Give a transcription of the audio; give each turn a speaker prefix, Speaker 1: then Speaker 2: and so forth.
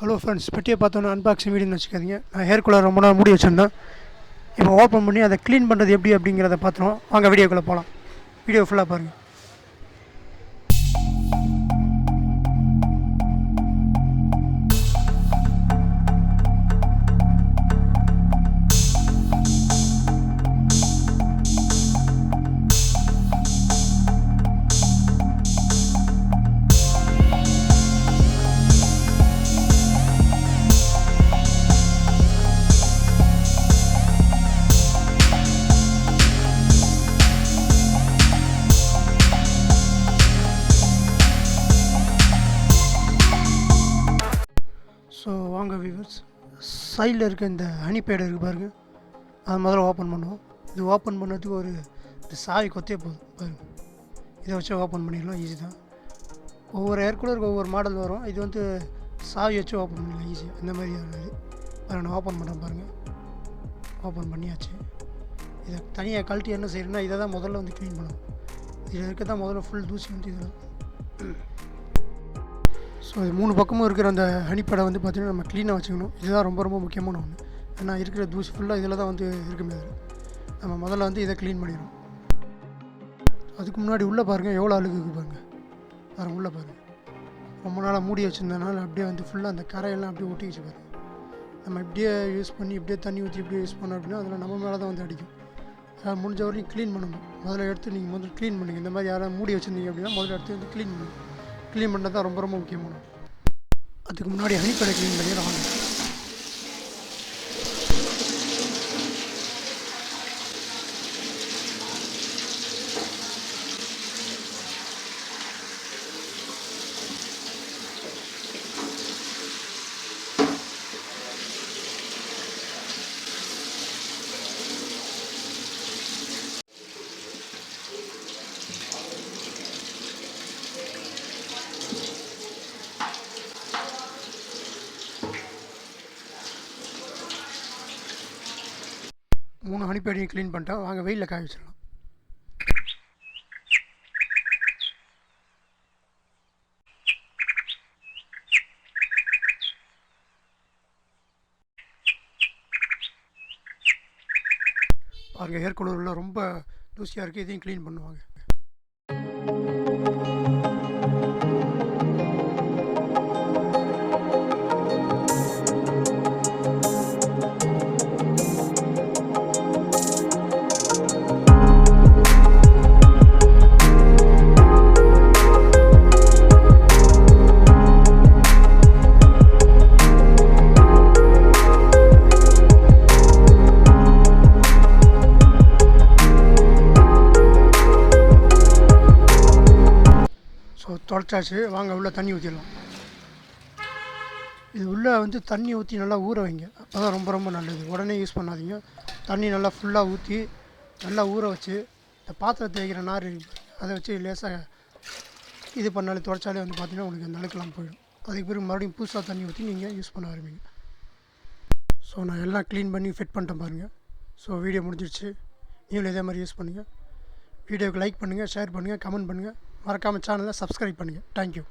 Speaker 1: Hello friends, பெட்டியை பார்த்தோன்னே unboxing வீடியோன்னு வச்சுக்காதீங்க. நான் ஏர்கூலர் ரொம்ப நாள் மூடி வச்சுருந்தேன். இப்போ ஓப்பன் பண்ணி அதை க்ளீன் பண்ணுறது எப்படி அப்படிங்கிறத பார்த்துருவோம். வாங்க வீடியோக்குள்ளே போகலாம். வீடியோ ஃபுல்லாக பாருங்கள். ஸோ வாங்க வியூவர்ஸ், சைடில் இருக்க இந்த ஹனி பேட் இருக்குது பாருங்கள், அதை முதல்ல ஓப்பன் பண்ணுவோம். இது ஓப்பன் பண்ணுறதுக்கு இந்த சாவி கொத்தே போதும் பாருங்கள். இதை வச்சு ஓப்பன் பண்ணிடலாம், ஈஸி தான். ஒவ்வொரு ஏர்கூலருக்கு ஒவ்வொரு மாடல் வரும். இது சாவி வச்சு ஓப்பன் பண்ணிடலாம் ஈஸியாக. இந்த மாதிரி இருக்குது பாருங்கள். நான் ஓப்பன் பண்ணுறேன் பாருங்கள். ஓப்பன் பண்ணியாச்சு. இதை தனியாக கழட்டி என்ன செய்யணும்னா, இதை தான் முதல்ல க்ளீன் பண்ணணும். இதில் இருக்க தான் முதல்ல ஃபுல் தூசி இதில். ஸோ இது 3 பக்கமும் இருக்கிற அந்த ஹனிப்பேடை பார்த்திங்கன்னா நம்ம க்ளீனாக வச்சுக்கணும். இதுதான் ரொம்ப ரொம்ப முக்கியமான ஒன்று. ஏன்னா இருக்கிற தூசி ஃபுல்லாக இதில் தான் இருக்க முடியாது. நம்ம முதல்ல இதை க்ளீன் பண்ணிடணும். அதுக்கு முன்னாடி உள்ளே பாருங்கள் எவ்வளோ அழுகு இருக்குது பாருங்கள். வேறு உள்ளே பாருங்கள், ரொம்ப நாளாக மூடி வச்சுருந்தனால அப்படியே ஃபுல்லாக அந்த கரையெல்லாம் அப்படியே ஒட்டிக்கிச்சு பாருங்கள். நம்ம இப்படியே யூஸ் பண்ணி இப்படியே தண்ணி ஊற்றி இப்படியே யூஸ் பண்ணோம் அப்படின்னா அதில் நம்ம மேலே தான் அடிக்கும். அதாவது முடிஞ்ச வரைக்கும் க்ளீன் பண்ணணும். முதல்ல எடுத்து நீங்கள் முதல்ல க்ளீன் பண்ணுங்கள். இந்த மாதிரி யாராவது மூடி வச்சுருந்தீங்க அப்படின்னா முதல்ல எடுத்து க்ளீன் பண்ணுங்கள். க்ளீன் பண்ணுறது தான் ரொம்ப ரொம்ப முக்கியமான. அதுக்கு முன்னாடி ஹனிப்பேடை க்ளீன் பண்ணி வாங்க. மூணு ஹனிப்பேடையும் க்ளீன் பண்ணிட்டோம். வாங்க வெயிலில் காய வச்சிடலாம். பாருங்கள், ஏர்கூலரில் ரொம்ப தூசியாக இருக்குது. இதையும் க்ளீன் பண்ணுவாங்க. தொடச்சாச்சு. வாங்க உள்ளே தண்ணி ஊற்றிடலாம். இது உள்ளே தண்ணி ஊற்றி நல்லா ஊற வைங்க. அப்போ தான் ரொம்ப ரொம்ப நல்லது. உடனே யூஸ் பண்ணாதீங்க. தண்ணி நல்லா ஃபுல்லாக ஊற்றி நல்லா ஊற வச்சு இந்த பாத்திரத்தை தேய்க்கிற நார் அதை வச்சு லேசாக இது பண்ணாலே தொடச்சாலே பார்த்திங்கன்னா உங்களுக்கு அந்த அழுக்கெல்லாம் போயிடும். அதுக்கு பிறகு மறுபடியும் புதுசாக தண்ணி ஊற்றி நீங்கள் யூஸ் பண்ண ஆரம்பிங்க. ஸோ நான் எல்லாம் க்ளீன் பண்ணி ஃபிட் பண்ணிட்டேன் பாருங்கள். ஸோ வீடியோ முடிஞ்சிடுச்சு. நீங்களும் இதே மாதிரி யூஸ் பண்ணுங்கள். வீடியோவுக்கு லைக் பண்ணுங்கள், ஷேர் பண்ணுங்கள், கமெண்ட் பண்ணுங்கள். மறக்காமல் சேனலை சப்ஸ்கிரைப் பண்ணுங்கள். தேங்க்யூ.